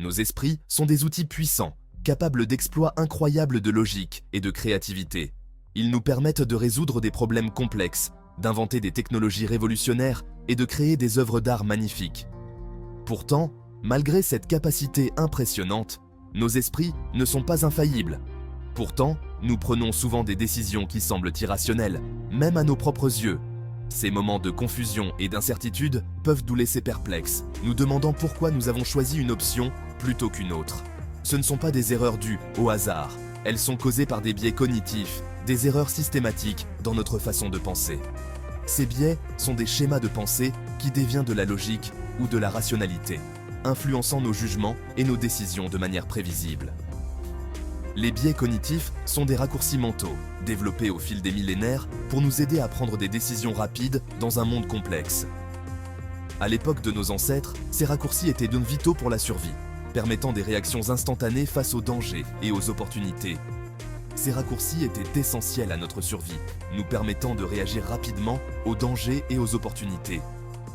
Nos esprits sont des outils puissants, capables d'exploits incroyables de logique et de créativité. Ils nous permettent de résoudre des problèmes complexes, d'inventer des technologies révolutionnaires et de créer des œuvres d'art magnifiques. Pourtant, malgré cette capacité impressionnante, nos esprits ne sont pas infaillibles. Pourtant, nous prenons souvent des décisions qui semblent irrationnelles, même à nos propres yeux. Ces moments de confusion et d'incertitude peuvent nous laisser perplexes, nous demandant pourquoi nous avons choisi une option plutôt qu'une autre. Ce ne sont pas des erreurs dues au hasard, elles sont causées par des biais cognitifs, des erreurs systématiques dans notre façon de penser. Ces biais sont des schémas de pensée qui déviennent de la logique ou de la rationalité, influençant nos jugements et nos décisions de manière prévisible. Les biais cognitifs sont des raccourcis mentaux, développés au fil des millénaires pour nous aider à prendre des décisions rapides dans un monde complexe. À l'époque de nos ancêtres, ces raccourcis étaient donc vitaux pour la survie, permettant des réactions instantanées face aux dangers et aux opportunités. Ces raccourcis étaient essentiels à notre survie, nous permettant de réagir rapidement aux dangers et aux opportunités.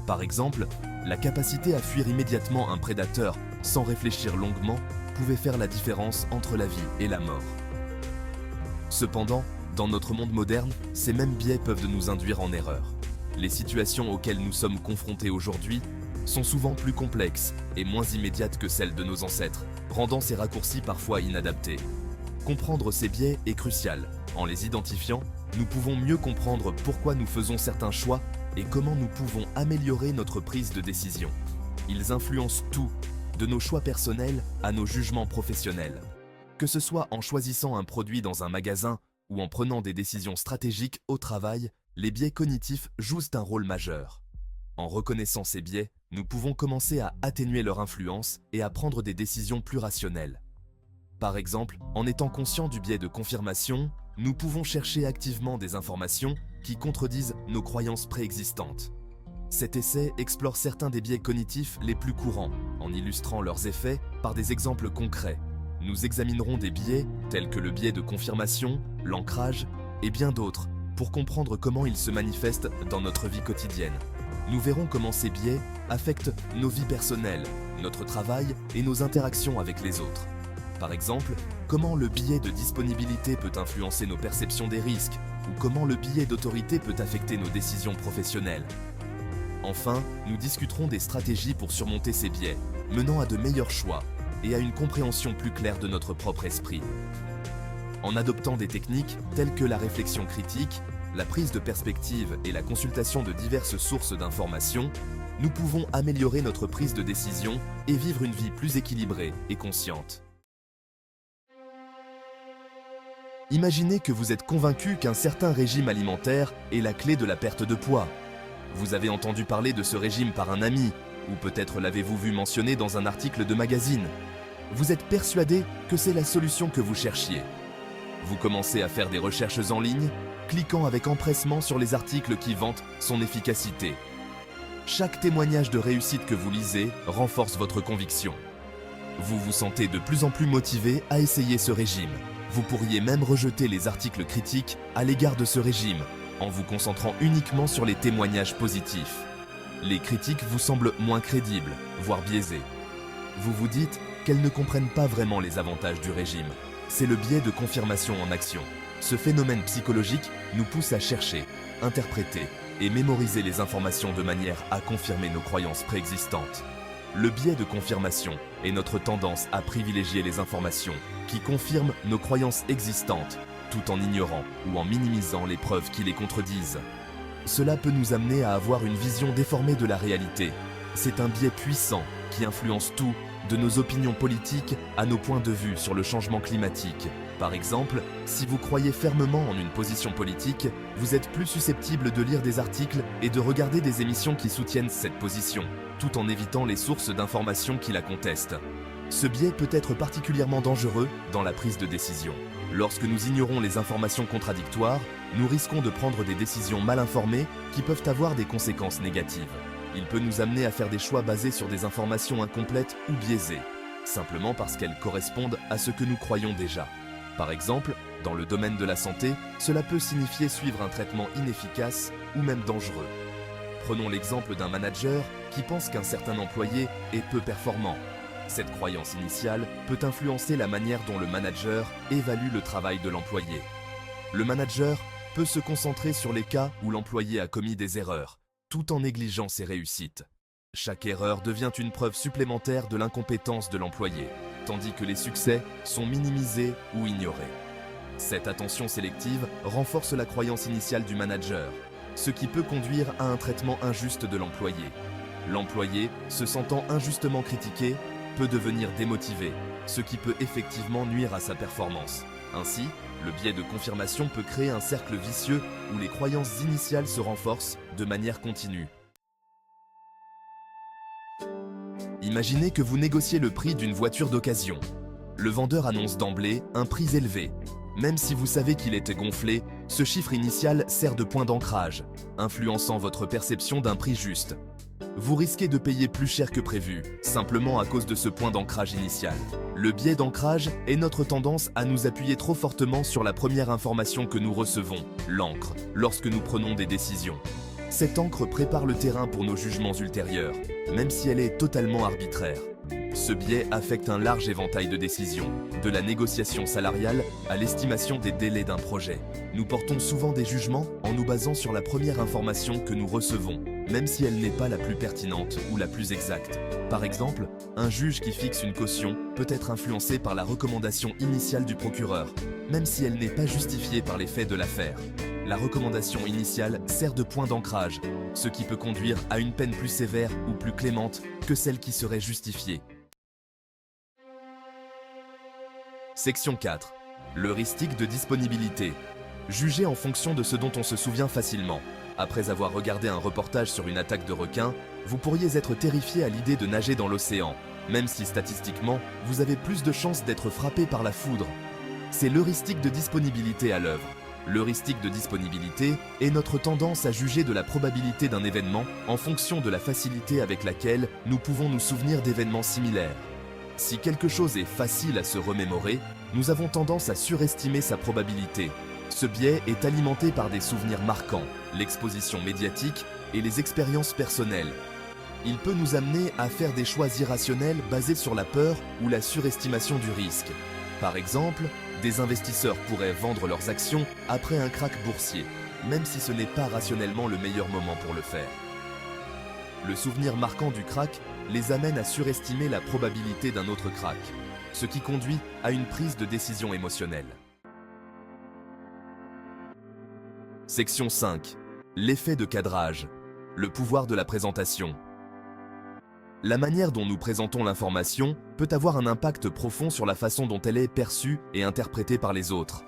Par exemple, la capacité à fuir immédiatement un prédateur sans réfléchir longuement pouvait faire la différence entre la vie et la mort. Cependant, dans notre monde moderne, ces mêmes biais peuvent nous induire en erreur. Les situations auxquelles nous sommes confrontés aujourd'hui sont souvent plus complexes et moins immédiates que celles de nos ancêtres, rendant ces raccourcis parfois inadaptés. Comprendre ces biais est crucial. En les identifiant, nous pouvons mieux comprendre pourquoi nous faisons certains choix et comment nous pouvons améliorer notre prise de décision. Ils influencent tout, de nos choix personnels à nos jugements professionnels. Que ce soit en choisissant un produit dans un magasin ou en prenant des décisions stratégiques au travail, les biais cognitifs jouent un rôle majeur. En reconnaissant ces biais, nous pouvons commencer à atténuer leur influence et à prendre des décisions plus rationnelles. Par exemple, en étant conscient du biais de confirmation, nous pouvons chercher activement des informations qui contredisent nos croyances préexistantes. Cet essai explore certains des biais cognitifs les plus courants, en illustrant leurs effets par des exemples concrets. Nous examinerons des biais tels que le biais de confirmation, l'ancrage et bien d'autres, pour comprendre comment ils se manifestent dans notre vie quotidienne. Nous verrons comment ces biais affectent nos vies personnelles, notre travail et nos interactions avec les autres. Par exemple, comment le biais de disponibilité peut influencer nos perceptions des risques, ou comment le biais d'autorité peut affecter nos décisions professionnelles. Enfin, nous discuterons des stratégies pour surmonter ces biais, menant à de meilleurs choix et à une compréhension plus claire de notre propre esprit. En adoptant des techniques telles que la réflexion critique, la prise de perspective et la consultation de diverses sources d'informations, nous pouvons améliorer notre prise de décision et vivre une vie plus équilibrée et consciente. Imaginez que vous êtes convaincu qu'un certain régime alimentaire est la clé de la perte de poids. Vous avez entendu parler de ce régime par un ami, ou peut-être l'avez-vous vu mentionné dans un article de magazine. Vous êtes persuadé que c'est la solution que vous cherchiez. Vous commencez à faire des recherches en ligne, cliquant avec empressement sur les articles qui vantent son efficacité. Chaque témoignage de réussite que vous lisez renforce votre conviction. Vous vous sentez de plus en plus motivé à essayer ce régime. Vous pourriez même rejeter les articles critiques à l'égard de ce régime, en vous concentrant uniquement sur les témoignages positifs. Les critiques vous semblent moins crédibles, voire biaisées. Vous vous dites qu'elles ne comprennent pas vraiment les avantages du régime. C'est le biais de confirmation en action. Ce phénomène psychologique nous pousse à chercher, interpréter et mémoriser les informations de manière à confirmer nos croyances préexistantes. Le biais de confirmation est notre tendance à privilégier les informations qui confirment nos croyances existantes, tout en ignorant ou en minimisant les preuves qui les contredisent. Cela peut nous amener à avoir une vision déformée de la réalité. C'est un biais puissant qui influence tout, de nos opinions politiques à nos points de vue sur le changement climatique. Par exemple, si vous croyez fermement en une position politique, vous êtes plus susceptible de lire des articles et de regarder des émissions qui soutiennent cette position, tout en évitant les sources d'informations qui la contestent. Ce biais peut être particulièrement dangereux dans la prise de décision. Lorsque nous ignorons les informations contradictoires, nous risquons de prendre des décisions mal informées qui peuvent avoir des conséquences négatives. Il peut nous amener à faire des choix basés sur des informations incomplètes ou biaisées, simplement parce qu'elles correspondent à ce que nous croyons déjà. Par exemple, dans le domaine de la santé, cela peut signifier suivre un traitement inefficace ou même dangereux. Prenons l'exemple d'un manager qui pense qu'un certain employé est peu performant. Cette croyance initiale peut influencer la manière dont le manager évalue le travail de l'employé. Le manager peut se concentrer sur les cas où l'employé a commis des erreurs, tout en négligeant ses réussites. Chaque erreur devient une preuve supplémentaire de l'incompétence de l'employé, tandis que les succès sont minimisés ou ignorés. Cette attention sélective renforce la croyance initiale du manager, ce qui peut conduire à un traitement injuste de l'employé. L'employé, se sentant injustement critiqué, peut devenir démotivé, ce qui peut effectivement nuire à sa performance. Ainsi, le biais de confirmation peut créer un cercle vicieux où les croyances initiales se renforcent de manière continue. Imaginez que vous négociez le prix d'une voiture d'occasion. Le vendeur annonce d'emblée un prix élevé. Même si vous savez qu'il était gonflé, ce chiffre initial sert de point d'ancrage, influençant votre perception d'un prix juste. Vous risquez de payer plus cher que prévu, simplement à cause de ce point d'ancrage initial. Le biais d'ancrage est notre tendance à nous appuyer trop fortement sur la première information que nous recevons, l'encre, lorsque nous prenons des décisions. Cette encre prépare le terrain pour nos jugements ultérieurs, même si elle est totalement arbitraire. Ce biais affecte un large éventail de décisions, de la négociation salariale à l'estimation des délais d'un projet. Nous portons souvent des jugements en nous basant sur la première information que nous recevons, même si elle n'est pas la plus pertinente ou la plus exacte. Par exemple, un juge qui fixe une caution peut être influencé par la recommandation initiale du procureur, même si elle n'est pas justifiée par les faits de l'affaire. La recommandation initiale sert de point d'ancrage, ce qui peut conduire à une peine plus sévère ou plus clémente que celle qui serait justifiée. Section 4. L'heuristique de disponibilité. Jugez en fonction de ce dont on se souvient facilement. Après avoir regardé un reportage sur une attaque de requins, vous pourriez être terrifié à l'idée de nager dans l'océan, même si statistiquement, vous avez plus de chances d'être frappé par la foudre. C'est l'heuristique de disponibilité à l'œuvre. L'heuristique de disponibilité est notre tendance à juger de la probabilité d'un événement en fonction de la facilité avec laquelle nous pouvons nous souvenir d'événements similaires. Si quelque chose est facile à se remémorer, nous avons tendance à surestimer sa probabilité. Ce biais est alimenté par des souvenirs marquants, l'exposition médiatique et les expériences personnelles. Il peut nous amener à faire des choix irrationnels basés sur la peur ou la surestimation du risque. Par exemple, des investisseurs pourraient vendre leurs actions après un krach boursier, même si ce n'est pas rationnellement le meilleur moment pour le faire. Le souvenir marquant du krach les amène à surestimer la probabilité d'un autre krach, ce qui conduit à une prise de décision émotionnelle. Section 5. L'effet de cadrage. Le pouvoir de la présentation. La manière dont nous présentons l'information peut avoir un impact profond sur la façon dont elle est perçue et interprétée par les autres.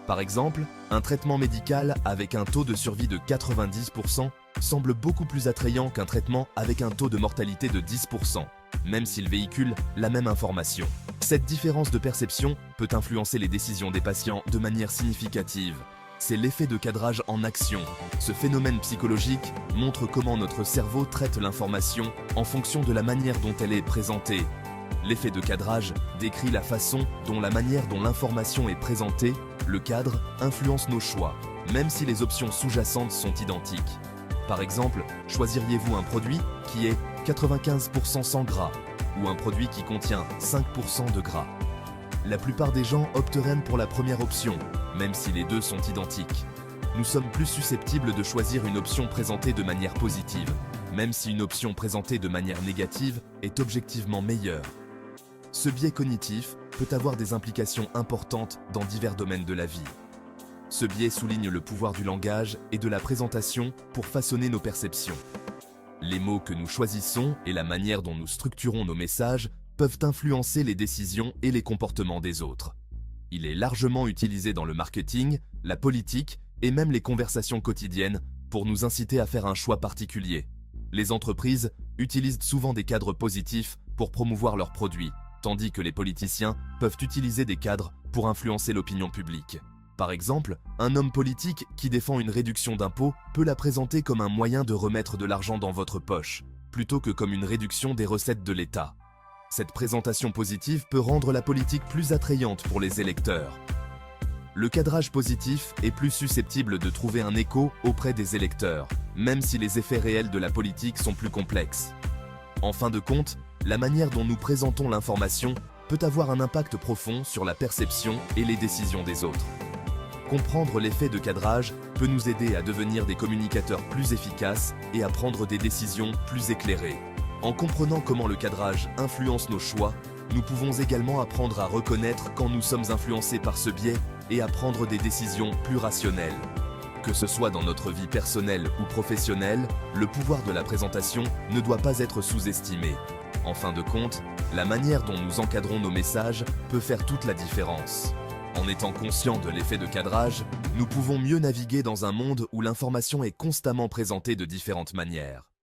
Par exemple, un traitement médical avec un taux de survie de 90% semble beaucoup plus attrayant qu'un traitement avec un taux de mortalité de 10%, même s'il véhicule la même information. Cette différence de perception peut influencer les décisions des patients de manière significative. C'est l'effet de cadrage en action. Ce phénomène psychologique montre comment notre cerveau traite l'information en fonction de la manière dont elle est présentée. L'effet de cadrage décrit la façon dont la manière dont l'information est présentée, le cadre, influence nos choix, même si les options sous-jacentes sont identiques. Par exemple, choisiriez-vous un produit qui est 95% sans gras ou un produit qui contient 5% de gras? La plupart des gens opteraient pour la première option, même si les deux sont identiques. Nous sommes plus susceptibles de choisir une option présentée de manière positive, même si une option présentée de manière négative est objectivement meilleure. Ce biais cognitif peut avoir des implications importantes dans divers domaines de la vie. Ce biais souligne le pouvoir du langage et de la présentation pour façonner nos perceptions. Les mots que nous choisissons et la manière dont nous structurons nos messages peuvent influencer les décisions et les comportements des autres. Il est largement utilisé dans le marketing, la politique et même les conversations quotidiennes pour nous inciter à faire un choix particulier. Les entreprises utilisent souvent des cadres positifs pour promouvoir leurs produits, tandis que les politiciens peuvent utiliser des cadres pour influencer l'opinion publique. Par exemple, un homme politique qui défend une réduction d'impôts peut la présenter comme un moyen de remettre de l'argent dans votre poche, plutôt que comme une réduction des recettes de l'État. Cette présentation positive peut rendre la politique plus attrayante pour les électeurs. Le cadrage positif est plus susceptible de trouver un écho auprès des électeurs, même si les effets réels de la politique sont plus complexes. En fin de compte, la manière dont nous présentons l'information peut avoir un impact profond sur la perception et les décisions des autres. Comprendre l'effet de cadrage peut nous aider à devenir des communicateurs plus efficaces et à prendre des décisions plus éclairées. En comprenant comment le cadrage influence nos choix, nous pouvons également apprendre à reconnaître quand nous sommes influencés par ce biais et à prendre des décisions plus rationnelles. Que ce soit dans notre vie personnelle ou professionnelle, le pouvoir de la présentation ne doit pas être sous-estimé. En fin de compte, la manière dont nous encadrons nos messages peut faire toute la différence. En étant conscients de l'effet de cadrage, nous pouvons mieux naviguer dans un monde où l'information est constamment présentée de différentes manières.